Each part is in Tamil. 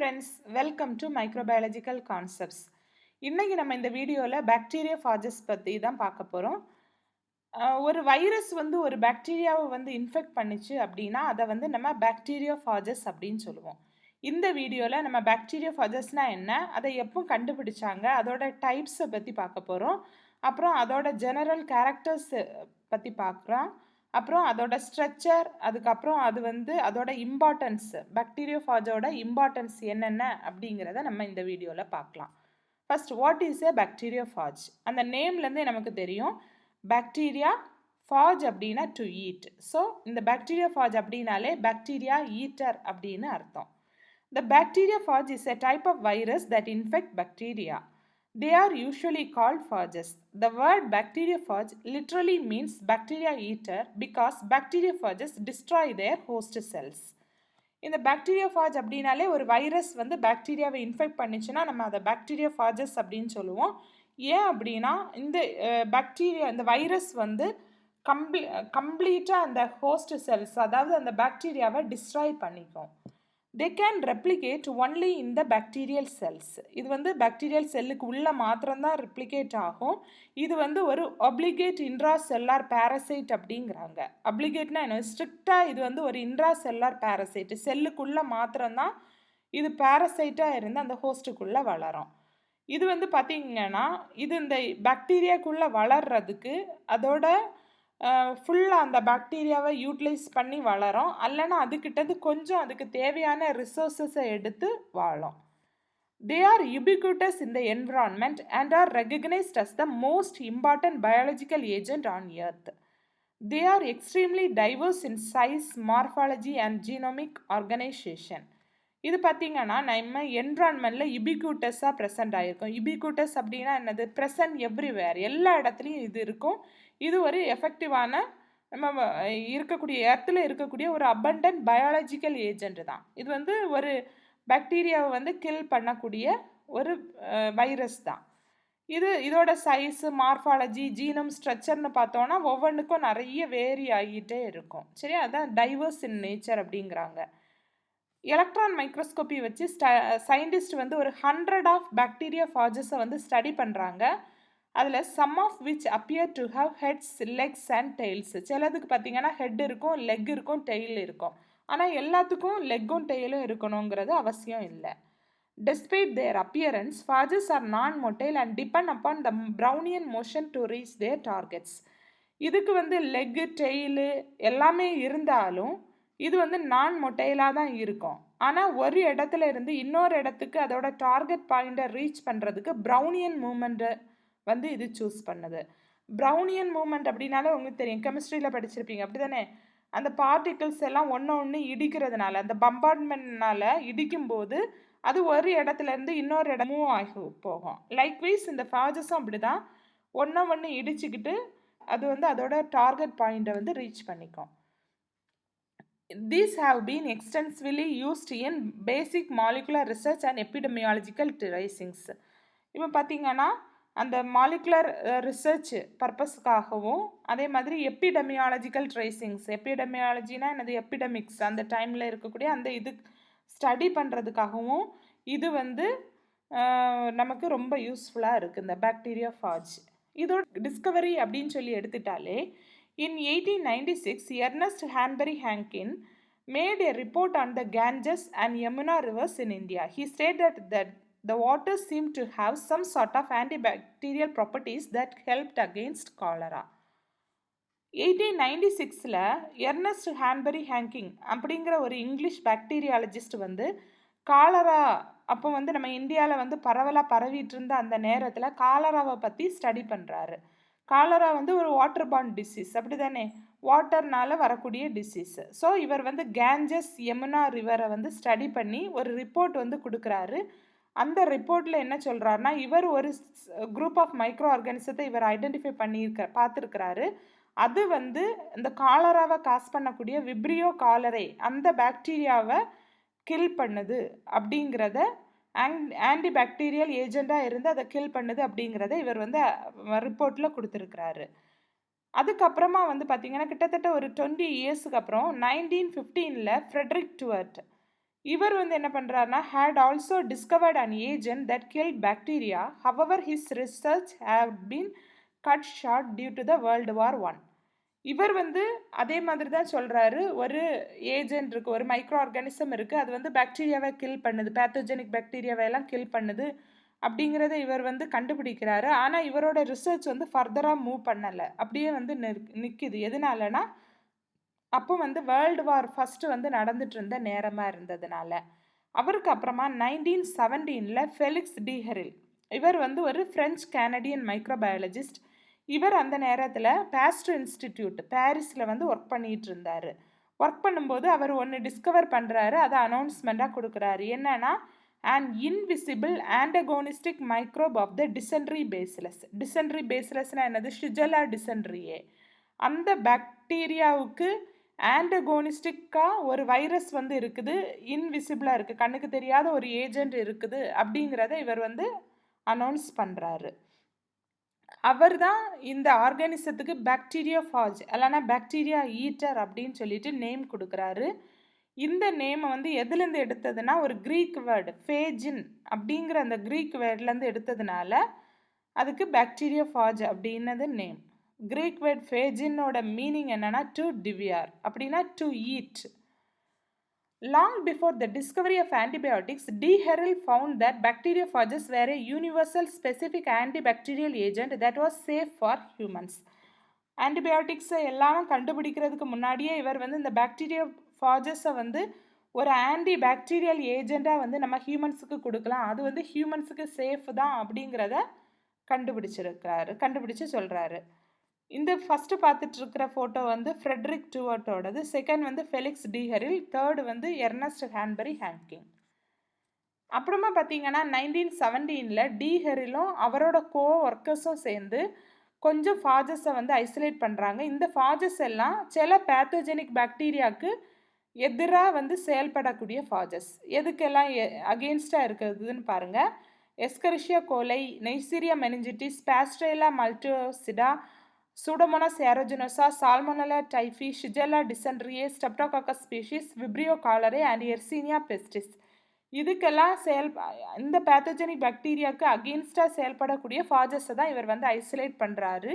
friends, welcome to Microbiological Concepts. இன்னைக்கு நம்ம இந்த வீடியோல பாக்டீரியோஃபாஜஸ் பத்தி தான் பார்க்க போறோம். ஒரு வைரஸ் வந்து ஒரு பாக்டீரியாவை வந்து இன்ஃபெக்ட் பண்ணிச்சு அப்படின்னா அதை வந்து நம்ம பாக்டீரியோஃபாஜஸ் அப்படின்னு சொல்லுவோம். இந்த வீடியோல நம்ம பாக்டீரியோஃபாஜஸ்னா என்ன, அதை எப்போ கண்டுபிடிச்சாங்க, அதோட டைப்ஸை பற்றி பார்க்க போகிறோம். அப்புறம் அதோட ஜெனரல் கேரக்டர்ஸ் பற்றி பார்க்குறோம். அப்புறம் அதோட ஸ்ட்ரக்சர், அதுக்கப்புறம் அது வந்து அதோட இம்பார்ட்டன்ஸ், பாக்டீரியோஃபாஜோட இம்பார்ட்டன்ஸ் என்னென்ன அப்படிங்கிறத நம்ம இந்த வீடியோவில் பார்க்கலாம். First, what is a bacteriophage? அந்த நேம்லேருந்தே நமக்கு தெரியும், பாக்டீரியா, ஃபாஜ் அப்படின்னா டு ஈட். ஸோ இந்த பாக்டீரியோஃபாஜ் அப்படின்னாலே பாக்டீரியா ஈட்டர் அப்படின்னு அர்த்தம். The bacteriophage is a type of virus that infect bacteria. They are usually called phages. The word bacteriophage literally means bacteria eater because bacteriophages destroy their host cells. இந்த பாக்டீரியோஃபாஜ் அப்படின்னாலே ஒரு வைரஸ் வந்து பாக்டீரியாவை இன்ஃபெக்ட் பண்ணிச்சுன்னா நம்ம அதை பாக்டீரியோஃபாஜஸ் அப்படின்னு சொல்லுவோம். ஏன் அப்படின்னா இந்த பாக்டீரியா, இந்த வைரஸ் வந்து கம்ப்ளீட்டாக அந்த ஹோஸ்ட் செல்ஸ், அதாவது அந்த பாக்டீரியாவை டிஸ்ட்ராய் பண்ணிக்கும். They can replicate only in the bacterial cells. இது வந்து பாக்டீரியல் செல்லுக்கு உள்ள மாத்திரம்தான் ரெப்ளிகேட் ஆகும். இது வந்து ஒரு obligate intracellular parasite அப்படிங்கிறாங்க. obligateனா என்ன, ஸ்ட்ரிக்டாக இது வந்து ஒரு intracellular parasite, செல்லுக்குள்ள மாத்திரம்தான் இது பாரசைட்டாக இருந்து அந்த ஹோஸ்ட்டுக்குள்ளே வளரும். இது வந்து பார்த்திங்கன்னா இது இந்த பாக்டீரியாக்குள்ளே வளர்றதுக்கு அதோட ஃபுல்லாக அந்த பாக்டீரியாவை யூட்டிலைஸ் பண்ணி வளரும், அல்லனா அதுக்கிட்டது கொஞ்சம் அதுக்கு தேவையான ரிசோர்ஸஸை எடுத்து வாழும். They are ubiquitous in the environment and are recognized as the most important biological agent on earth. They are extremely diverse in size, morphology and genomic organization. இது பார்த்திங்கன்னா நம்ம என்விரான்மெண்ட்டில் யுபிக்யூட்டஸாக ப்ரெசென்ட் ஆகிருக்கும். யுபிக்யூட்டஸ் அப்படின்னா என்னது, ப்ரெசன்ட் எவ்ரிவேர், எல்லா இடத்துலையும் இது இருக்கும். இது ஒரு எஃபெக்டிவான நம்ம இருக்கக்கூடிய எர்த்தில் இருக்கக்கூடிய ஒரு அபண்டன்ட் பயாலஜிக்கல் ஏஜென்ட் தான். இது வந்து ஒரு பாக்டீரியாவை வந்து கில் பண்ணக்கூடிய ஒரு வைரஸ் தான். இதோட சைஸு, மார்ஃபாலஜி, ஜீனம் ஸ்ட்ரக்சர்னு பார்த்தோன்னா ஒவ்வொன்றுக்கும் நிறைய வேரி ஆகிட்டே இருக்கும். சரியா, அதான் டைவர்ஸ் இன் நேச்சர் அப்படிங்கிறாங்க. எலக்ட்ரான் மைக்ரோஸ்கோப்பி வச்சு சயின்டிஸ்ட் வந்து ஒரு 100 ஆஃப் பாக்டீரியோஃபாஜஸை வந்து ஸ்டடி பண்ணுறாங்க. அதில் some of which appear to have heads, legs and tails. சிலதுக்கு பார்த்தீங்கன்னா ஹெட் இருக்கும், லெக் இருக்கும், டெய்ல் இருக்கும். ஆனால் எல்லாத்துக்கும் லெக்கும் டெய்லும் இருக்கணுங்கிறது அவசியம் இல்லை. Despite their appearance, phages are non-motile and depend upon the Brownian motion to reach their targets. இதுக்கு வந்து லெக்கு, டெய்லு எல்லாமே இருந்தாலும் இது வந்து நான் மொட்டைலாக தான் இருக்கும். ஆனால் ஒரு இடத்துல இருந்து இன்னொரு இடத்துக்கு அதோட டார்கெட் பாயிண்டை ரீச் பண்ணுறதுக்கு ப்ரௌனியன் மூமெண்ட்டை வந்து இது சூஸ் பண்ணுது. ப்ரௌனியன் மூமெண்ட் அப்படின்னாலே உங்களுக்கு தெரியும், கெமிஸ்ட்ரியில் படிச்சிருப்பீங்க அப்படி தானே. அந்த பார்ட்டிகிள்ஸ் எல்லாம் ஒன்று இடிக்கிறதுனால, அந்த பம்பார்ட்மெண்ட்னால இடிக்கும்போது அது ஒரு இடத்துலேருந்து இன்னொரு இடம் மூவ் ஆகி போகும். லைக்வைஸ் இந்த ஃபாஜஸும் அப்படி தான், ஒன்று இடிச்சுக்கிட்டு அது வந்து அதோட டார்கெட் பாயிண்டை வந்து ரீச் பண்ணிக்கும். These have been extensively used in basic molecular research and epidemiological tracings. இப்போ பார்த்தீங்கன்னா அந்த மாலிகுலர் ரிசர்ச் பர்பஸ்க்காகவும் அதே மாதிரி எபிடெமியாலஜிக்கல் ட்ரேசிங்ஸ், எபிடெமியாலஜினா என்னது, எபிடமிக்ஸ் அந்த டைமில் இருக்கக்கூடிய அந்த இது ஸ்டடி பண்ணுறதுக்காகவும் இது வந்து நமக்கு ரொம்ப யூஸ்ஃபுல்லாக இருக்குது இந்த பாக்டீரியோஃபாஜ். இதோட டிஸ்கவரி அப்படின்னு சொல்லி எடுத்துட்டாலே, in 1896, Ernest Hanbury Hankin made a report on the Ganges and Yamuna rivers in India. He stated that the waters seemed to have some sort of antibacterial properties that helped against cholera. 1896ல் எர்னஸ்ட் ஹான்பரி ஹேங்கிங் அப்படிங்கிற ஒரு இங்கிலீஷ் பாக்டீரியாலஜிஸ்ட் வந்து காலரா, அப்போ வந்து நம்ம இந்தியாவில் வந்து பரவலாக பரவிட்டு இருந்த அந்த நேரத்தில் காலராவை பற்றி ஸ்டடி பண்ணுறாரு. காலரா வந்து ஒரு வாட்டர் பார்ன் டிசீஸ் அப்படி தானே, வாட்டர்னால வரக்கூடிய டிசீஸ். ஸோ இவர் வந்து கேஞ்சஸ், யமுனா ரிவரை வந்து ஸ்டடி பண்ணி ஒரு ரிப்போர்ட் வந்து கொடுக்குறாரு. அந்த ரிப்போர்ட்டில் என்ன சொல்கிறாருன்னா, இவர் ஒரு குரூப் ஆஃப் மைக்ரோ ஆர்கானிசத்தை இவர் ஐடென்டிஃபை பார்த்துருக்கிறாரு. அது வந்து இந்த காலராவை காஸ் பண்ணக்கூடிய விப்ரியோ காலரே அந்த பாக்டீரியாவை கில் பண்ணுது அப்படிங்கிறத, ஆன்டிபாக்டீரியல் ஏஜெண்டாக இருந்து அதை கில் பண்ணுது அப்படிங்கிறத இவர் வந்து ரிப்போர்ட்டில் கொடுத்துருக்கிறாரு. அதுக்கப்புறமா வந்து பார்த்திங்கன்னா கிட்டத்தட்ட ஒரு 20 இயர்ஸுக்கு அப்புறம் 1915ல் ஃப்ரெட்ரிக் டுவர்ட் இவர் வந்து என்ன பண்ணுறாருனா had also discovered an agent that killed bacteria. However, his research have been cut short due to the World War I. இவர் வந்து அதே மாதிரி தான் சொல்கிறாரு, ஒரு ஏஜென்ட் இருக்குது, ஒரு மைக்ரோ ஆர்கானிசம் இருக்குது, அது வந்து பாக்டீரியாவை கில் பண்ணுது, பேத்தோஜெனிக் பாக்டீரியாவை எல்லாம் கில் பண்ணுது அப்படிங்கிறத இவர் வந்து கண்டுபிடிக்கிறாரு. ஆனால் இவரோட ரிசர்ச் வந்து ஃபர்தராக மூவ் பண்ணலை, அப்படியே வந்து நிற்கிது. எதனாலனா அப்போ வந்து வேர்ல்டு வார் ஃபஸ்ட்டு வந்து நடந்துட்டு இருந்த நேரமாக இருந்ததுனால. அவருக்கு அப்புறமா 1917 ஃபெலிக்ஸ் டி ஹெரில், இவர் வந்து ஒரு ஃப்ரெஞ்ச் கேனடியன் மைக்ரோபயாலஜிஸ்ட். இவர் அந்த நேரத்தில் பாஸ்டர் இன்ஸ்டிடியூட் பாரிஸில் வந்து ஒர்க் பண்ணிகிட்டு இருந்தார். ஒர்க் பண்ணும்போது அவர் ஒன்று டிஸ்கவர் பண்ணுறாரு, அதை அனௌன்ஸ்மெண்ட்டாக கொடுக்குறாரு. என்னன்னா and invisible antagonistic microbe of the dysentery bacillus. Dysentery பேசிலஸ்னால் என்னது? ஷிஜலா டிசென்ட்ரியே. அந்த பாக்டீரியாவுக்கு ஆண்டகோனிஸ்டிக்காக ஒரு வைரஸ் வந்து இருக்குது, இன்விசிபிளாக இருக்குது, கண்ணுக்கு தெரியாத ஒரு ஏஜென்ட் இருக்குது அப்படிங்கிறத இவர் வந்து அனௌன்ஸ் பண்ணுறாரு. அவர் தான் இந்த ஆர்கானிசத்துக்கு பாக்டீரியோஃபாஜ் இல்லைனா பாக்டீரியா ஈட்டர் அப்படின்னு சொல்லிட்டு நேம் கொடுக்குறாரு. இந்த நேமை வந்து எதுலேருந்து எடுத்ததுன்னா ஒரு க்ரீக் வேர்டு ஃபேஜின் அப்படிங்கிற அந்த க்ரீக் வேர்ட்லேருந்து எடுத்ததுனால அதுக்கு பாக்டீரியோஃபாஜ் அப்படின்னது நேம். கிரீக் வேர்ட் ஃபேஜினோட மீனிங் என்னன்னா டு டிவியர், அப்படின்னா to eat. Long before the discovery of antibiotics, D. Herrell found that bacteriophages were a universal specific antibacterial agent that was safe for humans. ஆன்டிபயோட்டிக்ஸை எல்லாம் கண்டுபிடிக்கிறதுக்கு முன்னாடியே இவர் வந்து இந்த பாக்டீரியோஃபாஜஸை வந்து ஒரு ஆன்டி பாக்டீரியல் ஏஜெண்ட்டாக வந்து நம்ம ஹியூமன்ஸுக்கு கொடுக்கலாம், அது வந்து ஹியூமன்ஸுக்கு சேஃப் தான் அப்படிங்கிறத கண்டுபிடிச்சு சொல்கிறாரு. இந்த ஃபஸ்ட்டு பார்த்துட்டு இருக்கிற ஃபோட்டோ வந்து ஃப்ரெட்ரிக் டுவர்ட்டோடது, செகண்ட் வந்து ஃபெலிக்ஸ் டி ஹெரில், தேர்டு வந்து எர்னஸ்ட் ஹான்பரி ஹாங்கிங். அப்புறமா பார்த்தீங்கன்னா 1917 டி ஹெரிலும் அவரோட ஒர்க்கர்ஸும் சேர்ந்து கொஞ்சம் ஃபாஜஸை வந்து ஐசோலேட் பண்ணுறாங்க. இந்த ஃபாஜஸ் எல்லாம் சில பேத்தோஜெனிக் பாக்டீரியாவுக்கு எதிராக வந்து செயல்படக்கூடிய ஃபாஜஸ். எதுக்கெல்லாம் அகெயின்ஸ்டாக இருக்கிறதுன்னு பாருங்கள். Escherichia coli, Neisseria meningitidis, Pasteurella multocida, Pseudomonas aeruginosa, Salmonella typhi, Shigella dysenteriae, Streptococcus species, Vibrio cholerae and Yersinia pestis. இதுக்கெல்லாம் இந்த பேத்தோஜெனிக் பாக்டீரியாவுக்கு அகெயின்ஸ்டாக செயல்படக்கூடிய ஃபாஜஸை தான் இவர் வந்து ஐசோலேட் பண்ணுறாரு.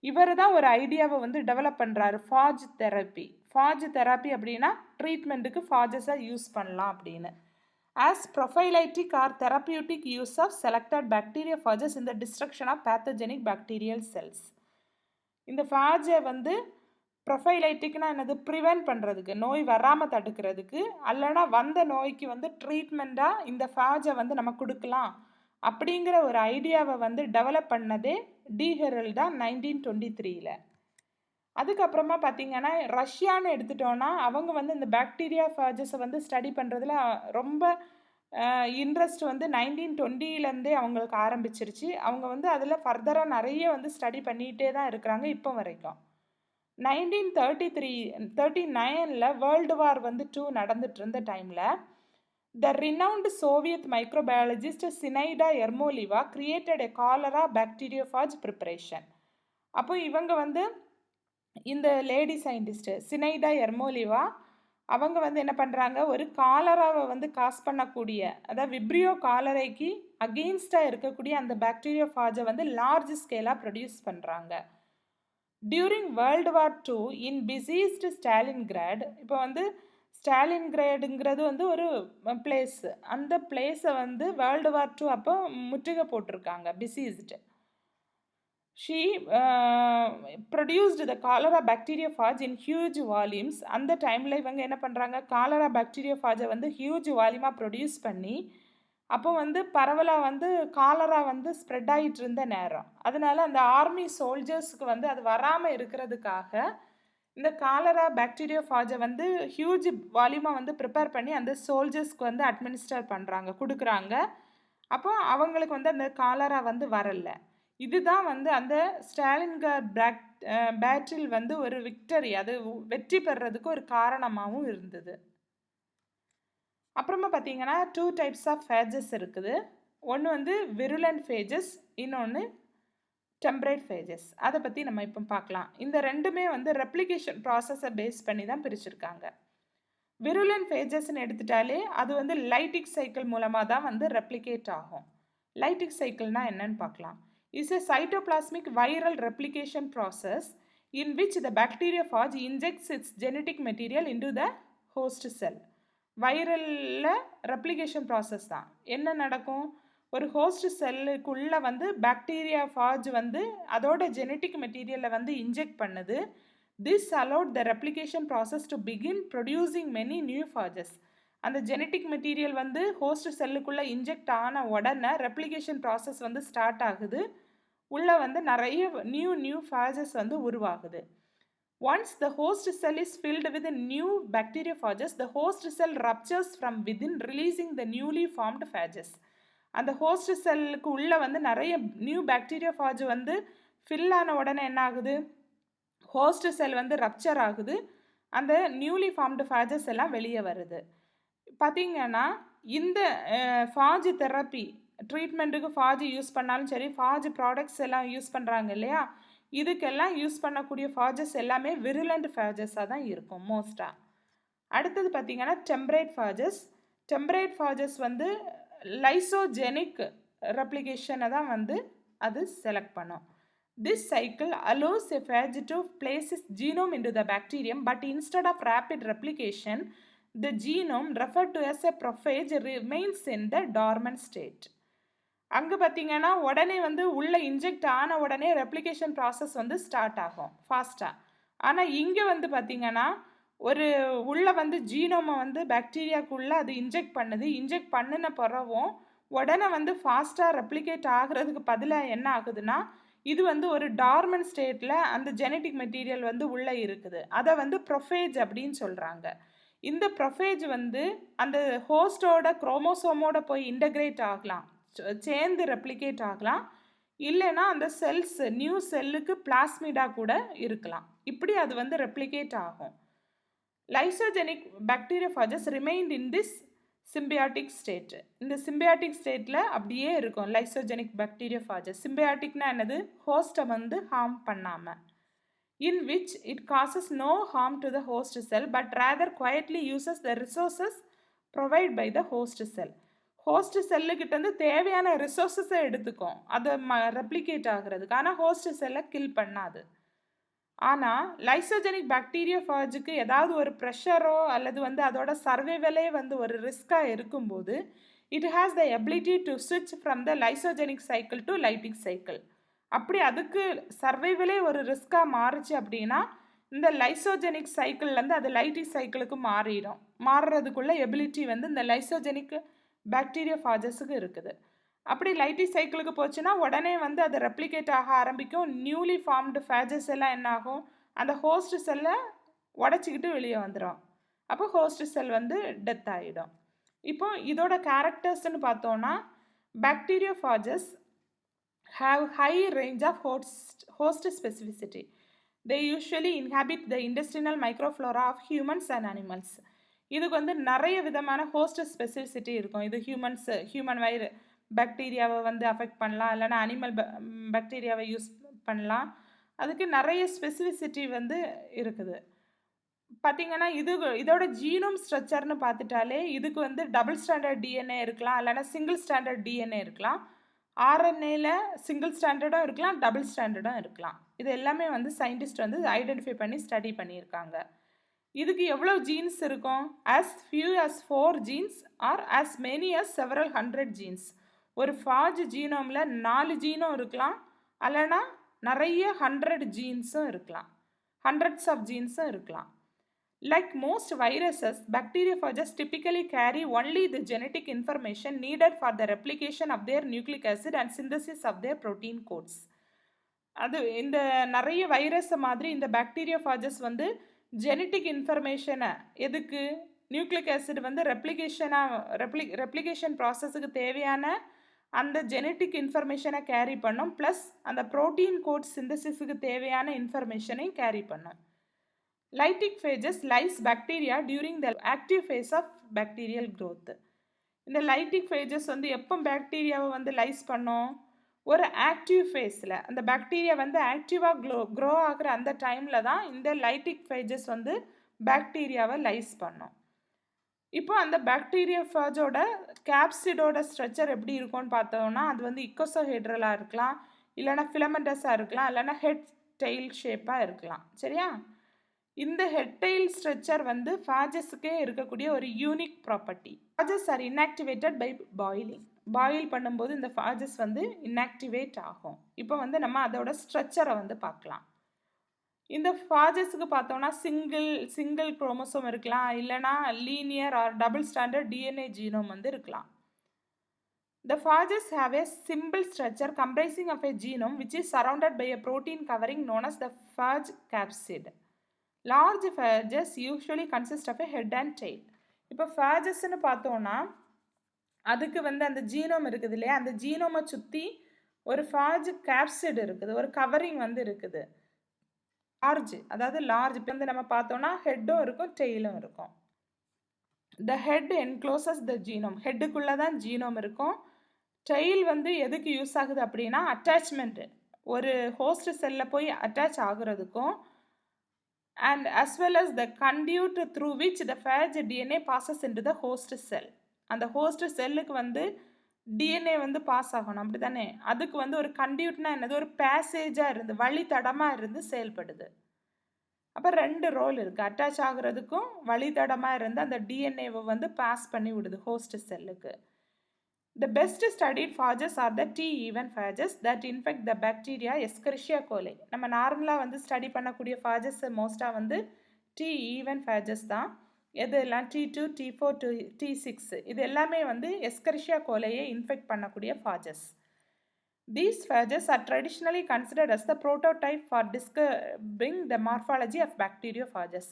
இவர் தான் ஒரு ஐடியாவை வந்து டெவலப் பண்ணுறாரு, ஃபாஜ் தெரப்பி. ஃபாஜ் தெரப்பி அப்படின்னா ட்ரீட்மெண்ட்டுக்கு ஃபாஜஸை யூஸ் பண்ணலாம் அப்படின்னு. as prophylactic or therapeutic use of selected bacteriophages in the destruction of pathogenic bacterial cells. இந்த ஃபாஜை வந்து ப்ரொஃபைலைட்டிக்னா என்னது? ப்ரிவென்ட் பண்ணுறதுக்கு, நோய் வராமல் தடுக்கிறதுக்கு, அல்லனா வந்த நோய்க்கு வந்து ட்ரீட்மெண்ட்டாக இந்த ஃபாஜை வந்து நம்ம கொடுக்கலாம் அப்படிங்கிற ஒரு ஐடியாவை வந்து டெவலப் பண்ணதே டி ஹெரில் தான் 1923. அதுக்கப்புறமா பார்த்திங்கன்னா ரஷ்யான்னு எடுத்துட்டோன்னா அவங்க வந்து இந்த பாக்டீரியா ஃபாஜஸை வந்து ஸ்டடி பண்ணுறதுல ரொம்ப இன்ட்ரெஸ்ட் வந்து 1920 அவங்களுக்கு ஆரம்பிச்சிருச்சு. அவங்க வந்து அதில் ஃபர்தராக நிறைய வந்து ஸ்டடி பண்ணிகிட்டே தான் இருக்கிறாங்க இப்போ வரைக்கும். 1939 வேர்ல்டு வார் வந்து 2 நடந்துட்டு இருந்த டைமில் the renowned Soviet microbiologist Zinaida Yermolyeva created a cholera bacteriophage preparation. அப்போ இவங்க வந்து இந்த லேடி சயின்டிஸ்ட்டு சினைடா எர்மோலிவா அவங்க வந்து என்ன பண்ணுறாங்க, ஒரு காலராவை வந்து காஸ் பண்ணக்கூடிய, அதாவது விப்ரியோ காலரைக்கு அகெயின்ஸ்டாக இருக்கக்கூடிய அந்த பாக்டீரியோஃபாஜை வந்து லார்ஜ் ஸ்கேலாக ப்ரொடியூஸ் பண்ணுறாங்க. டியூரிங் வேர்ல்டு வார் 2 இன் பிசீஸ்டு ஸ்டாலின்கிராட். இப்போ வந்து ஸ்டாலின்கிராடுங்கிறது வந்து ஒரு பிளேஸ், அந்த பிளேஸை வந்து வேர்ல்டு வார் 2 அப்போ முற்றுகை போட்டிருக்காங்க, பிசீஸ்டு. She produced the cholera bacteriophage in huge volumes. அந்த டைமில் இவங்க என்ன பண்ணுறாங்க, காலரா பாக்டீரியோஃபாஜை வந்து ஹியூஜ் வால்யூமாக ப்ரொடியூஸ் பண்ணி அப்போ வந்து பரவலாக வந்து காலரா வந்து ஸ்ப்ரெட் ஆகிட்டு இருந்த நேரம். அதனால அந்த ஆர்மி சோல்ஜர்ஸுக்கு வந்து அது வராமல் இருக்கிறதுக்காக இந்த காலரா பாக்டீரியோஃபாஜை வந்து ஹியூஜ் வால்யூமாக வந்து ப்ரிப்பேர் பண்ணி அந்த சோல்ஜர்ஸ்க்கு வந்து அட்மினிஸ்டர் பண்ணுறாங்க, கொடுக்குறாங்க. அப்போ அவங்களுக்கு வந்து அந்த காலரா வந்து வரலை. இதுதான் வந்து அந்த ஸ்டாலின்கிராட் பேட்டில் வந்து ஒரு விக்டரி, அது வெற்றி பெறதுக்கு ஒரு காரணமாகவும் இருந்தது. அப்புறமா பார்த்தீங்கன்னா 2 டைப்ஸ் ஆஃப் ஃபேஜஸ் இருக்குது. ஒன்று வந்து விருலண்ட் ஃபேஜஸ், இன்னொன்று டெம்பரேட் ஃபேஜஸ். அதை பற்றி நம்ம இப்போ பார்க்கலாம். இந்த ரெண்டுமே வந்து ரெப்ளிகேஷன் ப்ராசஸை பேஸ் பண்ணி தான் பிரிச்சிருக்காங்க. விருலன் ஃபேஜஸ்ன்னு எடுத்துட்டாலே அது வந்து லைட்டிக் சைக்கிள் மூலமாக தான் வந்து ரெப்ளிகேட் ஆகும். லைட்டிக் சைக்கிள்னா என்னன்னு பார்க்கலாம். Is a cytoplasmic viral replication process in which the bacteriophage injects its genetic material into the host cell. வைரலில் ரெப்ளிகேஷன் ப்ராசஸ் தான். என்ன நடக்கும், ஒரு ஹோஸ்ட் செல்லுக்குள்ளே வந்து பாக்டீரியா ஃபாஜ் வந்து அதோட ஜெனட்டிக் மெட்டீரியலை வந்து இன்ஜெக்ட் பண்ணுது. This allowed the replication process to begin producing many new phages. அந்த ஜெனட்டிக் மெட்டீரியல் வந்து ஹோஸ்ட் செல்லுக்குள்ளே இன்ஜெக்ட் ஆன உடனே ரெப்ளிகேஷன் ப்ராசஸ் வந்து ஸ்டார்ட் ஆகுது. உள்ளே வந்து நிறைய நியூ phages வந்து உருவாகுது. Once the host cell is filled with new bacteriophages, the host cell ruptures from within, releasing the newly formed phages. அந்த ஹோஸ்ட் செல்லுக்கு உள்ளே வந்து நிறைய நியூ பாக்டீரியோஃபாஜ் வந்து ஃபில் ஆன உடனே என்ன ஆகுது, ஹோஸ்ட் செல் வந்து ரப்சர் ஆகுது. அந்த நியூலி ஃபார்ம்டு ஃபேஜஸ் எல்லாம் வெளியே வருது. பார்த்திங்கன்னா இந்த ஃபாஜ் தெரப்பி ட்ரீட்மெண்ட்டுக்கு ஃபாஜ் யூஸ் பண்ணாலும் சரி, ஃபாஜ் ப்ராடக்ட்ஸ் எல்லாம் யூஸ் பண்ணுறாங்க இல்லையா, இதுக்கெல்லாம் யூஸ் பண்ணக்கூடிய ஃபாஜஸ் எல்லாமே விருலண்ட் ஃபேஜஸாக தான் இருக்கும் மோஸ்ட்டாக. அடுத்தது பார்த்திங்கன்னா டெம்பரேட் ஃபாஜஸ். டெம்பரேட் ஃபாஜஸ் வந்து லைசோஜெனிக் ரெப்ளிகேஷனை தான் வந்து அது செலக்ட் பண்ணும். This cycle allows a phage to place its genome into the bacterium, but instead of rapid replication, the genome referred to as a prophage remains in the dormant state. அங்கே பார்த்தீங்கன்னா உடனே வந்து உள்ளே இன்ஜெக்ட் ஆன உடனே ரெப்ளிகேஷன் ப்ராசஸ் வந்து ஸ்டார்ட் ஆகும் ஃபாஸ்ட்டாக. ஆனால் இங்கே வந்து பார்த்திங்கன்னா ஒரு உள்ளே வந்து ஜீனோமை வந்து பாக்டீரியாவுக்குள்ளே அது இன்ஜெக்ட் பண்ணுது. இன்ஜெக்ட் பண்ணின பிறவும் உடனே வந்து ஃபாஸ்ட்டாக ரெப்ளிகேட் ஆகிறதுக்கு பதிலாக என்ன ஆகுதுன்னா, இது வந்து ஒரு டார்மன் ஸ்டேட்டில் அந்த ஜெனட்டிக் மெட்டீரியல் வந்து உள்ளே இருக்குது. அதை வந்து ப்ரொஃபேஜ் அப்படின்னு சொல்கிறாங்க. இந்த ப்ரொஃபேஜ் வந்து அந்த ஹோஸ்டோட குரோமோசோமோட போய் இன்டகிரேட் ஆகலாம், சேர்ந்து ரெப்ளிகேட் ஆகலாம். இல்லைன்னா அந்த செல்ஸ் நியூ செல்லுக்கு பிளாஸ்மிடா கூட இருக்கலாம். இப்படி அது வந்து ரெப்ளிகேட் ஆகும். Lysogenic bacteriophages remained in this symbiotic state. இந்த சிம்பியாட்டிக் ஸ்டேட்டில் அப்படியே இருக்கும் லைசோஜெனிக் பாக்டீரியோஃபாஜஸ். சிம்பியாட்டிக்னா என்னது, ஹோஸ்ட்டை வந்து ஹார்ம் பண்ணாமல். In which it causes no harm to the host cell but rather quietly uses the resources provide by the host cell. Host செல்லுக்கிட்டேருந்து தேவையான ரிசோர்ஸஸை எடுத்துக்கும் அதை ரெப்ளிகேட் ஆகிறதுக்கு. ஆனால் ஹோஸ்ட் செல்லை கில் பண்ணாது. ஆனால் லைசோஜெனிக் பாக்டீரியோஃபாஜுக்கு ஏதாவது ஒரு ப்ரெஷரோ அல்லது வந்து அதோட சர்வைவலே வந்து ஒரு ரிஸ்காக இருக்கும்போது it has the ability to ஸ்விட்ச் from the lysogenic cycle to lytic cycle. அப்படி அதுக்கு சர்வைவலே ஒரு ரிஸ்காக மாறுச்சு அப்படின்னா இந்த லைசோஜெனிக் சைக்கிள்லேருந்து அது லைட்டிக் சைக்கிளுக்கு மாறிடும். மாறுறதுக்குள்ள எபிலிட்டி வந்து இந்த லைசோஜெனிக் பாக்டீரியோஃபாஜஸுக்கு இருக்குது. அப்படி லைட்டிக் சைக்கிளுக்கு போச்சுன்னா உடனே வந்து அது ரெப்ளிகேட் ஆக ஆரம்பிக்கும். நியூலி ஃபார்ம்டு ஃபேஜஸ் எல்லாம் என்ன ஆகும், அந்த ஹோஸ்ட் செல்லை உடச்சிக்கிட்டு வெளியே வந்துடும். அப்போ ஹோஸ்ட் செல் வந்து டெத் ஆகிடும். இப்போ இதோட கேரக்டர்ஸ்ன்னு பார்த்தோன்னா, பாக்டீரியோஃபாஜஸ் have high range of host specificity. They usually inhabit the intestinal microflora of humans and animals. இதுக்கு வந்து நிறைய விதமான ஹோஸ்ட் ஸ்பெசிஃபிசிட்டி இருக்கும். இது ஹியூமன் பாக்டீரியாவை வந்து அஃபெக்ட் பண்ணலாம், இல்லைனா அனிமல் பாக்டீரியாவை யூஸ் பண்ணலாம். அதுக்கு நிறைய ஸ்பெசிஃபிசிட்டி வந்து இருக்குது. பார்த்திங்கன்னா இதோட ஜீனோம் ஸ்ட்ரக்சர்னு பார்த்துட்டாலே இதுக்கு வந்து டபுள் ஸ்டாண்டர்ட் டிஎன்ஏ இருக்கலாம், இல்லைனா சிங்கிள் ஸ்டாண்டர்ட் டிஎன்ஏ இருக்கலாம். ஆர்என்ஏல சிங்கிள் ஸ்டாண்டர்டும் இருக்கலாம், டபுள் ஸ்டாண்டர்டும் இருக்கலாம். இது எல்லாமே வந்து சயின்டிஸ்ட் வந்து ஐடென்டிஃபை பண்ணி ஸ்டடி பண்ணியிருக்காங்க. இதுக்கு எவ்வளோ ஜீன்ஸ் இருக்கும், as few as 4 genes or as many as several hundred genes. ஒரு ஃபாஜ் ஜீனோமில் 4 ஜீனும் இருக்கலாம், அல்லனா நிறைய 100 ஜீன்ஸும் இருக்கலாம், hundreds of ஜீன்ஸும் இருக்கலாம். Like most viruses, bacteriophages typically carry only the genetic information needed for the replication of their nucleic acid and synthesis of their protein codes. அது இந்த நிறைய வைரஸ் மாதிரி இந்த பாக்டீரியோஃபாஜஸ் வந்து ஜெனட்டிக் இன்ஃபர்மேஷனை எதுக்கு, நியூக்ளிக் ஆசிட் வந்து ரெப்ளிகேஷன் ப்ராசஸுக்கு தேவையான அந்த ஜெனட்டிக் இன்ஃபர்மேஷனை கேரி பண்ணும். ப்ளஸ் அந்த ப்ரோட்டீன் கோட் சிந்தசிஸுக்கு தேவையான இன்ஃபர்மேஷனையும் கேரி பண்ணும். Lytic phages lyse bacteria during the active phase of bacterial growth. இந்த லைட்டிக் ஃபேஜஸ் வந்து எப்போ பாக்டீரியாவை வந்து லைஸ் பண்ணும், ஒரு ஆக்டிவ் ஃபேஸில் அந்த பாக்டீரியா வந்து ஆக்டிவாக க்ரோ ஆகிற அந்த டைமில் தான் இந்த லைட்டிக் ஃபேஜஸ் வந்து பாக்டீரியாவை லைஸ் பண்ணும். இப்போ அந்த பாக்டீரியோஃபாஜோட கேப்சிடோட ஸ்ட்ரக்சர் எப்படி இருக்கும்னு பார்த்தோம்னா, அது வந்து இக்கோசோஹெட்ரலா இருக்கலாம், இல்லைனா ஃபிலமெண்டஸாக இருக்கலாம், இல்லைனா ஹெட் டெயில் ஷேப்பாக இருக்கலாம். சரியா? இந்த ஹெட் டெயில் ஸ்ட்ரக்சர் வந்து ஃபாஜஸ்க்கே இருக்கக்கூடிய ஒரு unique property. Phages are inactivated by boiling. Boil பண்ணும்போது இந்த ஃபாஜஸ் வந்து இன்ஆக்டிவேட் ஆகும். இப்போ வந்து நம்ம அதோட ஸ்ட்ரக்சரை வந்து பார்க்கலாம். இந்த ஃபாஜஸ்க்கு பார்த்தோம்னா சிங்கிள் குரோமோசோம் இருக்கலாம், இல்லைனா linear or double standard DNA genome வந்து இருக்கலாம். The phages have a simple structure comprising of a genome which is surrounded by a protein covering known as the phage capsid. Large phages usually consist of a head and tail. இப்போ phagesன்னு பார்த்தோம்னா அதுக்கு வந்து அந்த ஜீனோம் இருக்குது இல்லையா, அந்த ஜீனோமை சுற்றி ஒரு phage capsid இருக்குது, ஒரு கவரிங் வந்து இருக்குது. லார்ஜ் இப்போ வந்து நம்ம பார்த்தோம்னா ஹெட்டும் இருக்கும் டெய்லும் இருக்கும். The head encloses the genome. ஹெட்டுக்குள்ளே தான் ஜீனோம் இருக்கும். டெயில் வந்து எதுக்கு யூஸ் ஆகுது அப்படின்னா அட்டாச்மெண்ட்டு, ஒரு ஹோஸ்ட் செல்லில் போய் attach ஆகுறதுக்கும், and as well as the conduit through which the phage DNA passes into the host cell. அந்த ஹோஸ்ட் செல்லுக்கு வந்து டிஎன்ஏ வந்து பாஸ் ஆகணும், அப்படி தானே? அதுக்கு வந்து ஒரு கண்டியூட்னா என்னது, ஒரு பேசேஜாக இருந்து வழித்தடமாக இருந்து செயல்படுது. அப்போ 2 ரோல் இருக்குது, அட்டாச் ஆகுறதுக்கும் வழித்தடமாக இருந்து அந்த டிஎன்ஏவை வந்து பாஸ் பண்ணி விடுது ஹோஸ்ட் செல்லுக்கு. The best studied phages are the T-even phages that infect the bacteria Escherichia coli. நம்ம நார்மலாக வந்து ஸ்டடி பண்ணக்கூடிய phages மோஸ்ட்டாக வந்து T-even phages தான். எதெல்லாம் T2, T4, T6 இது எல்லாமே வந்து Escherichia coliயை இன்ஃபெக்ட் பண்ணக்கூடிய phages. These phages are traditionally considered as the prototype for describing the morphology of bacteriophages.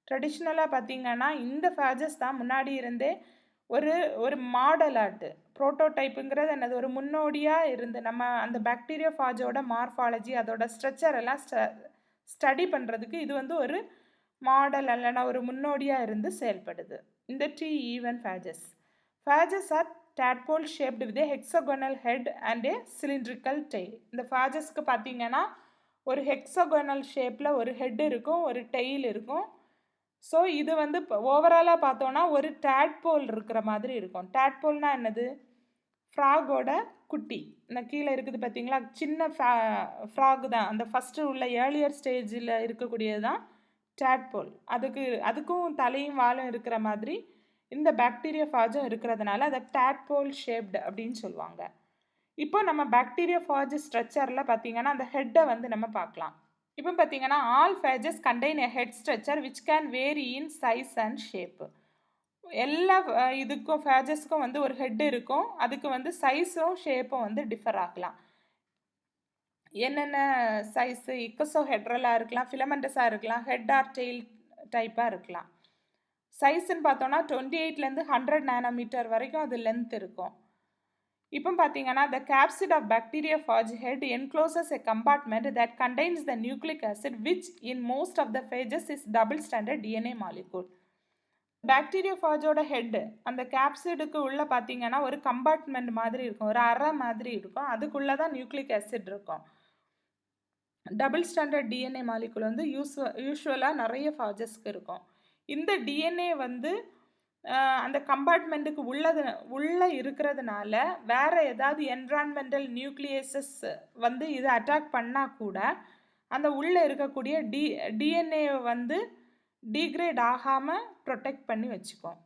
ட்ரெடிஷ்னலாக பார்த்தீங்கன்னா இந்த phages தான் முன்னாடி இருந்தே ஒரு மாடல் ஆட்டு, ப்ரோட்டோடைப்புங்கிறது என்னது, ஒரு முன்னோடியாக இருந்து நம்ம அந்த பாக்டீரியோஃபாஜோட மார்ஃபாலஜி அதோட ஸ்ட்ரக்சர் எல்லாம் ஸ்டடி பண்ணுறதுக்கு இது வந்து ஒரு மாடல் அல்லனா ஒரு முன்னோடியாக இருந்து செயல்படுது. இந்த T-even phages. Phages are tadpole shaped with a hexagonal head and a cylindrical tail. இந்த phagesக்கு பார்த்தீங்கன்னா ஒரு ஹெக்ஸாகோனல் ஷேப்பில் ஒரு ஹெட் இருக்கும், ஒரு டெயில் இருக்கும். ஸோ இது வந்து ஓவராலாக பார்த்தோன்னா ஒரு டேட்போல் இருக்கிற மாதிரி இருக்கும். டேட்போல்னால் என்னது, ஃப்ராகோட குட்டி. இந்த கீழே இருக்குது பார்த்தீங்களா, சின்ன ஃப்ராக் தான், அந்த ஃபஸ்ட்டு உள்ள ஏர்லியர் ஸ்டேஜில் இருக்கக்கூடியது தான் டேட்போல். அதுக்கும் தலையும் வாலும் இருக்கிற மாதிரி இந்த பாக்டீரியோஃபாஜும் இருக்கிறதுனால அதை டேட்போல் ஷேப்டு அப்படின்னு சொல்லுவாங்க. இப்போ நம்ம பாக்டீரியோஃபாஜ் ஸ்ட்ரக்சரில் பார்த்தீங்கன்னா அந்த ஹெட்டை வந்து நம்ம பார்க்கலாம். இப்போ பார்த்தீங்கன்னா all phages contain a head structure which can vary in size and shape. எல்லா இதுக்கும் phagesக்கும் வந்து ஒரு ஹெட் இருக்கும், அதுக்கு வந்து சைஸும் ஷேப்பும் வந்து டிஃபர் ஆகலாம். என்னென்ன சைஸு, இக்கோசோஹெட்ரலாக இருக்கலாம், ஃபிலமெண்டஸாக இருக்கலாம், ஹெட் ஆர் டெயில் டைப்பாக இருக்கலாம். சைஸ்ன்னு பார்த்தோன்னா 28லேருந்து 100 நானோமீட்டர் வரைக்கும் அது லென்த் இருக்கும். இப்போ பார்த்தீங்கன்னா the capsid of bacteriophage head encloses a compartment that contains the nucleic acid which in most of the phages is double stranded DNA molecule. பாக்டீரியோஃபாஜோட ஹெட் அந்த கேப்சிடுக்கு உள்ளே பார்த்தீங்கன்னா ஒரு கம்பார்ட்மெண்ட் மாதிரி இருக்கும், ஒரு அறை மாதிரி இருக்கும், அதுக்குள்ளே தான் நியூக்ளிக் ஆசிட் இருக்கும். டபுள் ஸ்டாண்டர்ட் டிஎன்ஏ மாலிகுல் வந்து யூஸ்வலாக நிறைய ஃபாஜஸ்க்கு இருக்கும். இந்த டிஎன்ஏ வந்து அந்த கம்பார்ட்மெண்ட்டுக்கு உள்ளே இருக்கிறதுனால வேறு ஏதாவது என்விரான்மெண்டல் நியூக்ளியஸஸ் வந்து இதை அட்டாக் பண்ணால் கூட அந்த உள்ளே இருக்கக்கூடிய டிஎன்ஏவை வந்து டீக்ரேட் ஆகாமல் ப்ரொடெக்ட் பண்ணி வச்சுக்கும்.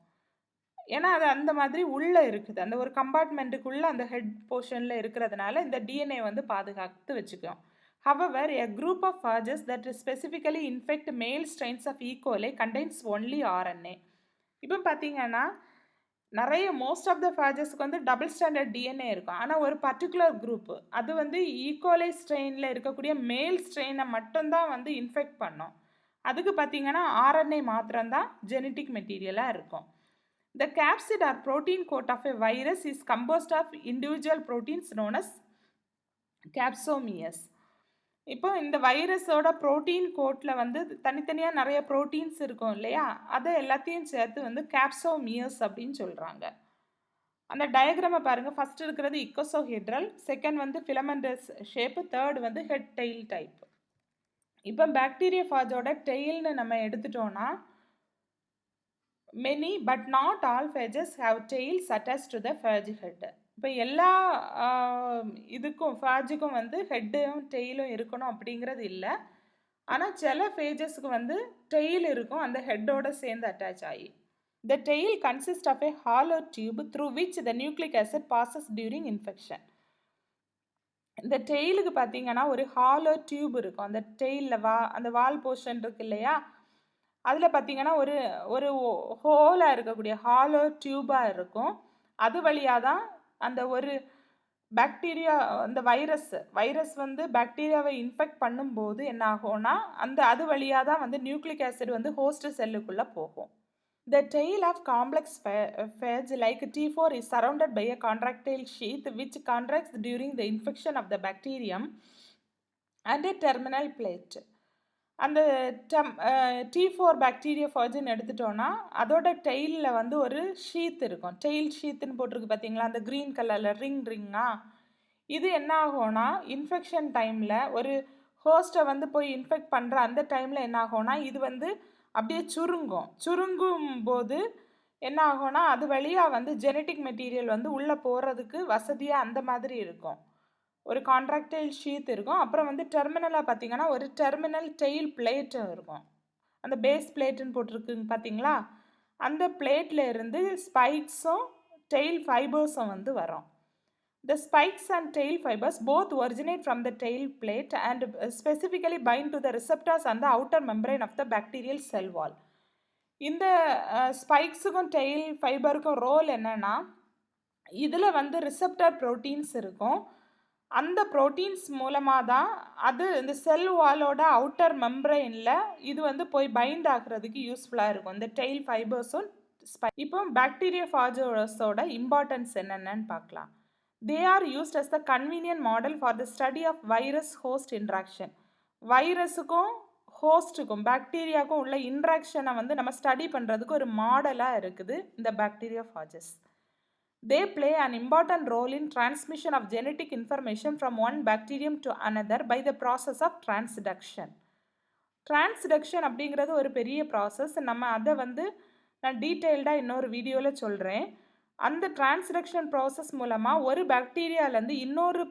ஏன்னா அது அந்த மாதிரி உள்ளே இருக்குது, அந்த ஒரு கம்பார்ட்மெண்ட்டுக்குள்ளே அந்த ஹெட் போர்ஷனில் இருக்கிறதுனால இந்த டிஎன்ஏ வந்து பாதுகாத்து வச்சுக்கும். However, a group of phages that specifically infect male strains of E. coli contains only RNA. இப்போ பார்த்தீங்கன்னா நிறைய மோஸ்ட் ஆஃப் த phagesக்கு வந்து டபுள் ஸ்டாண்டர்ட் டிஎன்ஏ இருக்கும், ஆனால் ஒரு பர்டிகுலர் குரூப்பு அது வந்து ஈகோலை ஸ்ட்ரெயினில் இருக்கக்கூடிய மேல் ஸ்ட்ரெயினை மட்டும்தான் வந்து இன்ஃபெக்ட் பண்ணும். அதுக்கு பார்த்தீங்கன்னா ஆர்என்ஏ மாத்திரம்தான் ஜெனட்டிக் மெட்டீரியலாக இருக்கும். The capsid or protein coat of a virus is composed of individual proteins known as capsomeres. இப்போ இந்த வைரஸோட ப்ரோட்டீன் கோட்டில் வந்து தனித்தனியாக நிறைய ப்ரோட்டீன்ஸ் இருக்கும் இல்லையா, அதை எல்லாத்தையும் சேர்த்து வந்து கேப்சோமியர்ஸ் அப்படின்னு சொல்கிறாங்க. அந்த டயக்ராமை பாருங்கள், ஃபஸ்ட் இருக்கிறது இக்கோசோஹெட்ரல், செகண்ட் வந்து ஃபிலமெண்டஸ் ஷேப்பு, தேர்ட் வந்து ஹெட் டெயில் டைப். இப்போ பாக்டீரியோஃபாஜோட டெயில்னு நம்ம எடுத்துட்டோன்னா many but not all phages have tails attach to the phage head. இப்போ எல்லா இதுக்கும் ஃபேஜுக்கும் வந்து ஹெட்டும் டெய்லும் இருக்கணும் அப்படிங்கிறது இல்லை. ஆனால் சில ஃபேஜஸ்க்கு வந்து டெய்ல் இருக்கும் அந்த ஹெட்டோட சேர்ந்து அட்டாச் ஆகி. The tail consists of a hollow tube through which the nucleic acid passes during infection. இந்த டெய்லுக்கு பார்த்தீங்கன்னா ஒரு ஹாலோ டியூப் இருக்கும். அந்த டெய்லில் அந்த வால் போர்ஷன் இருக்கு இல்லையா, அதில் பார்த்தீங்கன்னா ஒரு ஒரு ஹோலாக இருக்கக்கூடிய ஹாலோ டியூபாக இருக்கும். அது வழியாக தான் அந்த ஒரு பாக்டீரியா, அந்த வைரஸ் வந்து பாக்டீரியாவை இன்ஃபெக்ட் பண்ணும்போது என்ன ஆகும்னா அது வழியாக தான் வந்து நியூக்ளிக் ஆசிட் வந்து ஹோஸ்ட் செல்லுக்குள்ளே போகும். The tail of complex phage like T4 is surrounded by a contractile sheath which contracts during the infection of the bacterium and a terminal plate. அந்த T4 பாக்டீரியா ஃபர்ஜின் எடுத்துட்டோன்னா அதோட டெய்லில் வந்து ஒரு ஷீத் இருக்கும். டெய்ல் ஷீத்துன்னு போட்டிருக்கு பார்த்தீங்களா, அந்த க்ரீன் கலரில் ரிங்கா. இது என்ன ஆகும்னா இன்ஃபெக்ஷன் டைமில் ஒரு ஹோஸ்ட்டை வந்து போய் இன்ஃபெக்ட் பண்ணுற அந்த டைமில் என்ன ஆகும்னா இது வந்து அப்படியே சுருங்கும் போது என்ன ஆகும்னா அது வழியாக வந்து ஜெனட்டிக் மெட்டீரியல் வந்து உள்ளே போகிறதுக்கு வசதியாக அந்த மாதிரி இருக்கும். ஒரு கான்ட்ராக்டைல் ஷீத் இருக்கும். அப்புறம் வந்து டெர்மினலாக பார்த்தீங்கன்னா ஒரு டெர்மினல் டெயில் பிளேட்டும் இருக்கும். அந்த பேஸ் பிளேட்டுன்னு போட்டிருக்குங்க பார்த்தீங்களா, அந்த பிளேட்டில் இருந்து ஸ்பைக்ஸும் டெயில் ஃபைபர்ஸும் வந்து வரும். The spikes and tail fibers both originate from the tail plate and specifically bind to the receptors on the outer membrane of the bacterial cell wall. இந்த ஸ்பைக்ஸுக்கும் டெயில் ஃபைபருக்கும் ரோல் என்னன்னா, இதில் வந்து ரிசப்டர் ப்ரோட்டீன்ஸ் இருக்கும். அந்த ப்ரோட்டீன்ஸ் மூலமாக தான் அது இந்த செல் வாலோட அவுட்டர் மெம்பரைனில் இது வந்து போய் பைண்ட் ஆகிறதுக்கு யூஸ்ஃபுல்லாக இருக்கும் இந்த டெயில் ஃபைபர்ஸும் இப்போ பாக்டீரியா ஃபாஜோஸோட இம்பார்ட்டன்ஸ் என்னென்னு பார்க்கலாம். They are used as the convenient model for the study of virus-host interaction. வைரஸுக்கும் ஹோஸ்ட்டுக்கும் பாக்டீரியாவுக்கும் உள்ள இன்ட்ராக்ஷனை வந்து நம்ம ஸ்டடி பண்ணுறதுக்கு ஒரு மாடலாக இருக்குது இந்த bacteria ஃபாஜஸ். They play an important role in transmission of genetic information from one bacterium to another by the process of transduction. Transduction அப்படிங்கிறது ஒரு பெரிய ப்ராசஸ். நம்ம அதை வந்து நான் டீட்டெயில்டாக இன்னொரு வீடியோவில் சொல்கிறேன். அந்த டிரான்ஸ்டக்ஷன் ப்ராசஸ் மூலமாக ஒரு பாக்டீரியாவிலேருந்து இன்னொரு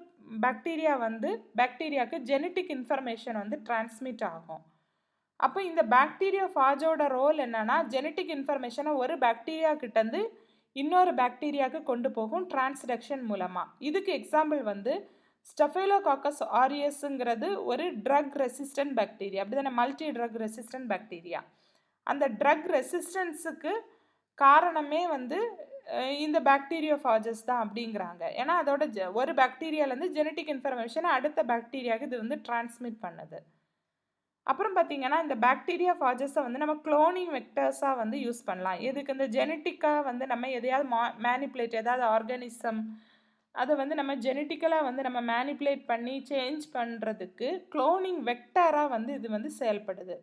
பாக்டீரியாவுக்கு ஜெனட்டிக் இன்ஃபர்மேஷன் வந்து டிரான்ஸ்மிட் ஆகும். அப்போ இந்த பாக்டீரியா ஃபாஜோட ரோல் என்னன்னா ஜெனட்டிக் இன்ஃபர்மேஷனை ஒரு பாக்டீரியா கிட்டேருந்து இன்னொரு பாக்டீரியாவுக்கு கொண்டு போகும் டிரான்ஸ்டக்ஷன் மூலமாக. இதுக்கு எக்ஸாம்பிள் வந்து ஸ்டெஃபைலோகாக்கஸ் ஆரியஸுங்கிறது ஒரு ட்ரக் ரெசிஸ்டன்ட் பாக்டீரியா, அப்படி தானே, மல்டி ட்ரக் ரெசிஸ்டன்ட் பாக்டீரியா. அந்த ட்ரக் ரெசிஸ்டன்ஸுக்கு காரணமே வந்து இந்த பாக்டீரியா ஃபாஜஸ் தான் அப்படிங்கிறாங்க. ஏன்னா அதோட ஒரு பாக்டீரியாவிலேருந்து ஜெனட்டிக் இன்ஃபர்மேஷனை அடுத்த பாக்டீரியாவுக்கு இது வந்து டிரான்ஸ்மிட் பண்ணுது. அப்புறம் பார்த்தீங்கன்னா இந்த பாக்டீரியா ஃபாஜஸை வந்து நம்ம குளோனிங் வெக்டர்ஸாக வந்து யூஸ் பண்ணலாம். எதுக்கு? இந்த ஜெனட்டிக்காக வந்து நம்ம எதையாவது மேனிப்புலேட், ஏதாவது ஆர்கானிசம் அதை வந்து நம்ம ஜெனட்டிக்கலாக வந்து நம்ம மேனிப்புலேட் பண்ணி சேஞ்ச் பண்ணுறதுக்கு குளோனிங் வெக்டராக வந்து இது வந்து செயல்படுது.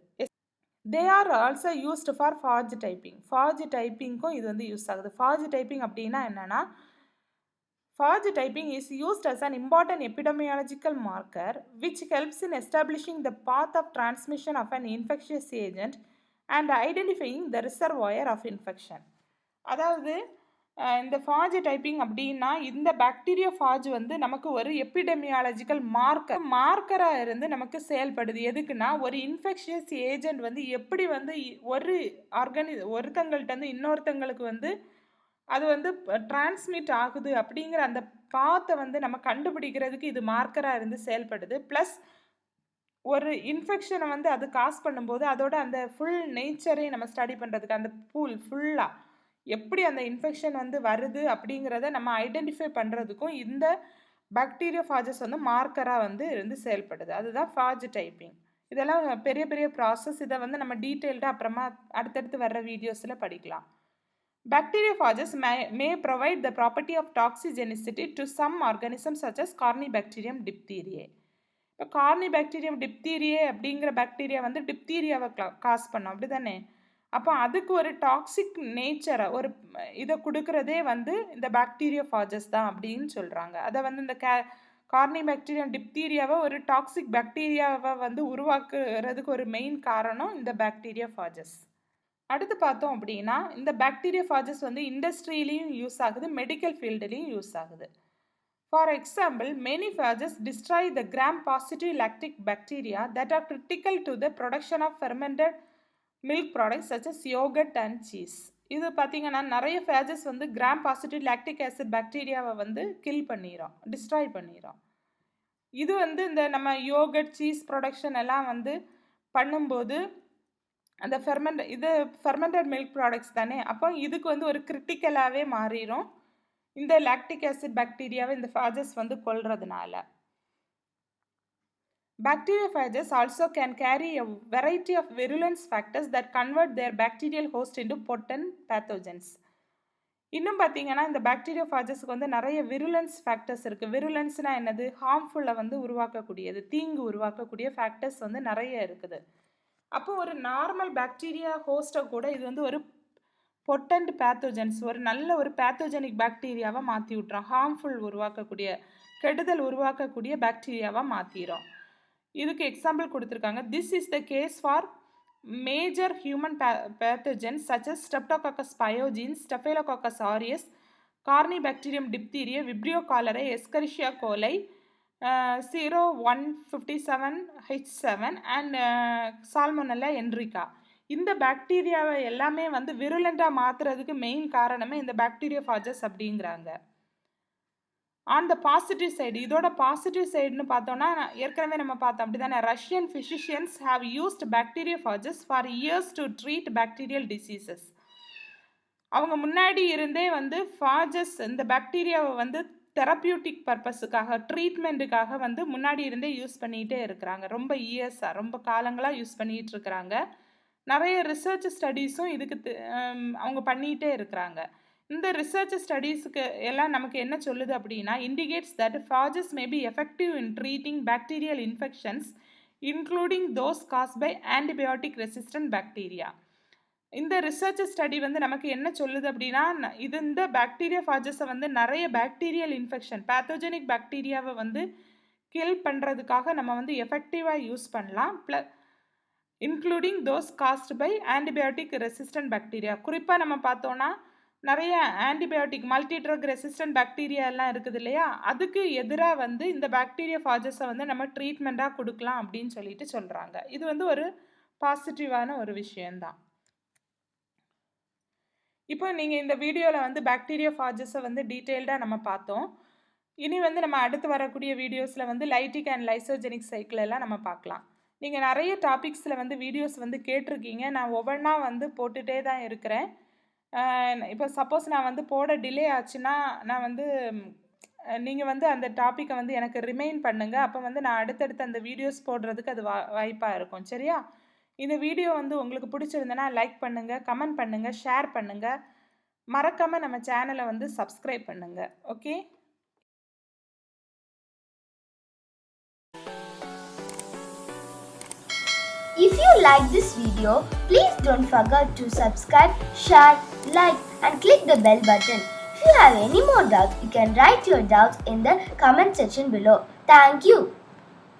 They are also used for phage typing. Phage typingக்கும் இது வந்து யூஸ் ஆகுது. Phage typing அப்படின்னா என்னன்னா, phage typing is used as an important epidemiological marker which helps in establishing the path of transmission of an infectious agent and identifying the reservoir of infection. அதாவது இந்த ஃபாஜ் டைப்பிங் அப்படின்னா இந்த பாக்டீரியா ஃபாஜ் வந்து நமக்கு ஒரு எபிடெமியாலஜிக்கல் மார்க்கராக இருந்து நமக்கு செயல்படுது. எதுக்குன்னா ஒரு இன்ஃபெக்ஷியஸ் ஏஜென்ட் வந்து எப்படி வந்து ஒருத்தங்கள்ட்ட இன்னொருத்தங்களுக்கு வந்து அது வந்து டிரான்ஸ்மிட் ஆகுது அப்படிங்கிற அந்த பாத்தை வந்து நம்ம கண்டுபிடிக்கிறதுக்கு இது மார்க்கராக இருந்து செயல்படுது. ப்ளஸ் ஒரு இன்ஃபெக்ஷனை வந்து அது காஸ் பண்ணும்போது அதோட அந்த ஃபுல் நேச்சரை நம்ம ஸ்டடி பண்ணுறதுக்கு அந்த ஃபுல்லாக எப்படி அந்த இன்ஃபெக்ஷன் வந்து வருது அப்படிங்கிறத நம்ம ஐடென்டிஃபை பண்ணுறதுக்கும் இந்த பாக்டீரியா ஃபாஜஸ் வந்து மார்க்கராக வந்து இருந்து செயல்படுது. அதுதான் ஃபாஜ் டைப்பிங். இதெல்லாம் பெரிய பெரிய ப்ராசஸ். இதை வந்து நம்ம டீட்டெயில்டாக அப்புறமா அடுத்தடுத்து வர்ற வீடியோஸில் படிக்கலாம். Bacteriophages may provide the property of toxigenicity to some organisms such as Corynebacterium diphtheriae. இப்போ Corynebacterium diphtheriae அப்படிங்கிற பாக்டீரியா வந்து டிப்தீரியாவை காஸ் பண்ணோம், அப்படி தானே? அப்போ அதுக்கு ஒரு டாக்ஸிக் நேச்சரை ஒரு இதை கொடுக்குறதே வந்து இந்த பாக்டீரியா ஃபாஜஸ் தான் அப்படின்னு சொல்கிறாங்க. அதை வந்து இந்த கார்னிபாக்டீரியம் டிப்தீரியாவை ஒரு டாக்ஸிக் பாக்டீரியாவை வந்து உருவாக்குறதுக்கு ஒரு மெயின் காரணம் இந்த பாக்டீரியா ஃபாஜஸ். அடுத்து பார்த்தோம் அப்படின்னா இந்த பாக்டீரியோஃபாஜஸ் வந்து இண்டஸ்ட்ரியிலையும் யூஸ் ஆகுது, மெடிக்கல் ஃபீல்டுலையும் யூஸ் ஆகுது. For example, many phages destroy the gram-positive lactic bacteria that are critical to the production of fermented milk products such as yogurt and cheese. இது பார்த்தீங்கன்னா நிறைய ஃபேஜஸ் வந்து கிராம் பாசிட்டிவ் லாக்டிக் ஆசிட் பாக்டீரியாவை வந்து கில் பண்ணிடும், டிஸ்ட்ராய் பண்ணிடும். இது வந்து இந்த நம்ம யோகட் சீஸ் ப்ரொடக்ஷன் எல்லாம் வந்து பண்ணும்போது அந்த ஃபெர்மெண்டட் மில்க் ப்ராடக்ட்ஸ் தானே, அப்போ இதுக்கு வந்து ஒரு கிரிட்டிக்கலாகவே மாறிடும் இந்த லாக்டிக் ஆசிட் பாக்டீரியாவை இந்த ஃபேஜஸ் வந்து கொல்றதுனால. Bacteriophages also can carry a variety of virulence factors that convert their bacterial host into potent pathogens. இன்னும் பார்த்தீங்கன்னா இந்த பாக்டீரியோஃபாஜஸ்க்கு வந்து நிறைய விருலன்ஸ் ஃபேக்டர்ஸ் இருக்குது. விருலன்ஸ்னா என்னது? ஹார்ம்ஃபுல்லை வந்து உருவாக்கக்கூடியது, தீங்கு உருவாக்கக்கூடிய ஃபேக்டர்ஸ் வந்து நிறைய இருக்குது. அப்போ ஒரு நார்மல் பாக்டீரியா ஹோஸ்ட்டை கூட இது வந்து ஒரு பொட்டன்ட் பேத்தோஜன்ஸ், ஒரு நல்ல ஒரு பேத்தோஜெனிக் பாக்டீரியாவை மாற்றி விட்றோம். ஹார்ம்ஃபுல் உருவாக்கக்கூடிய, கெடுதல் உருவாக்கக்கூடிய பாக்டீரியாவாக மாற்றிடும். இதுக்கு எக்ஸாம்பிள் கொடுத்துருக்காங்க. This is the case for major human pathogens such as streptococcus pyogenes, staphylococcus aureus, corynebacterium diphtheriae, vibrio cholerae, escherichia coli, 0157H7 and salmonella Enrica. இந்த பாக்டீரியாவை எல்லாமே வந்து விருலண்டாக மாற்றுறதுக்கு மெயின் காரணமே இந்த பாக்டீரியோஃபாஜஸ் அப்படிங்கிறாங்க. ஆன் த பாசிட்டிவ் சைடு, இதோட பாசிட்டிவ் சைடுன்னு பார்த்தோன்னா ஏற்கனவே நம்ம பார்த்தோம் அப்படி தானே, Russian physicians have used bacteriophages for years to treat bacterial diseases. அவங்க முன்னாடி இருந்தே வந்து ஃபாஜஸ் இந்த பாக்டீரியாவை வந்து தெரப்பியூட்டிக் பர்பஸுக்காக, ட்ரீட்மெண்ட்டுக்காக வந்து முன்னாடி இருந்தே யூஸ் பண்ணிகிட்டே இருக்கிறாங்க. ரொம்ப இயர்ஸாக, ரொம்ப காலங்களாக யூஸ் பண்ணிகிட்டு இருக்கிறாங்க. நிறைய ரிசர்ச் ஸ்டடீஸும் இதுக்கு அவங்க பண்ணிகிட்டே இருக்கிறாங்க. இந்த ரிசர்ச் ஸ்டடீஸுக்கு எல்லாம் நமக்கு என்ன சொல்லுது அப்படின்னா, indicates that phages may be effective in treating bacterial infections including those caused by antibiotic resistant bacteria. இந்த ரிசர்ச் ஸ்டடி வந்து நமக்கு என்ன சொல்லுது அப்படின்னா, இது இந்த பாக்டீரியோஃபாஜஸை வந்து நிறைய பாக்டீரியல் இன்ஃபெக்ஷன், பேத்தோஜெனிக் பாக்டீரியாவை வந்து கில் பண்ணுறதுக்காக நம்ம வந்து எஃபெக்டிவாக யூஸ் பண்ணலாம். Including those caused by antibiotic resistant bacteria. குறிப்பாக நம்ம பார்த்தோன்னா நிறைய antibiotic multi drug resistant bacteria எல்லாம் இருக்குது இல்லையா, அதுக்கு எதிராக வந்து இந்த பாக்டீரியோஃபாஜஸை வந்து நம்ம ட்ரீட்மெண்ட்டாக கொடுக்கலாம் அப்படின்னு சொல்லிட்டு சொல்கிறாங்க. இது வந்து ஒரு பாசிட்டிவான ஒரு விஷயந்தான். இப்போ நீங்கள் இந்த வீடியோவில் வந்து பாக்டீரியோஃபாஜஸை வந்து டீட்டெயில்டாக நம்ம பார்த்தோம். இனி வந்து நம்ம அடுத்து வரக்கூடிய வீடியோஸில் வந்து லைட்டிக் அண்ட் லைசோஜெனிக் சைக்கிள் எல்லாம் நம்ம பார்க்கலாம். நீங்கள் நிறைய டாபிக்ஸில் வந்து வீடியோஸ் வந்து கேட்டிருக்கீங்க. நான் ஒவ்வொன்றா வந்து போட்டுகிட்டே தான் இருக்கிறேன். இப்போ சப்போஸ் நான் வந்து போட டிலே ஆச்சுன்னா நான் வந்து நீங்கள் வந்து அந்த டாப்பிக்கை வந்து எனக்கு ரிமைண்ட் பண்ணுங்கள். அப்போ வந்து நான் அடுத்தடுத்து அந்த வீடியோஸ் போடுறதுக்கு அது வாய்ப்பாக இருக்கும். சரியா? இந்த வீடியோ வந்து உங்களுக்கு பிடிச்சிருந்தனா லைக் பண்ணுங்கள், கமெண்ட் பண்ணுங்கள், ஷேர் பண்ணுங்கள். மறக்காமல் நம்ம சேனலை வந்து சப்ஸ்கிரைப் பண்ணுங்கள். Okay? If you like this video, please don't forget to subscribe, share, like and click the bell button. If you have any more doubts, you can write your doubts in the comment section below. Thank you.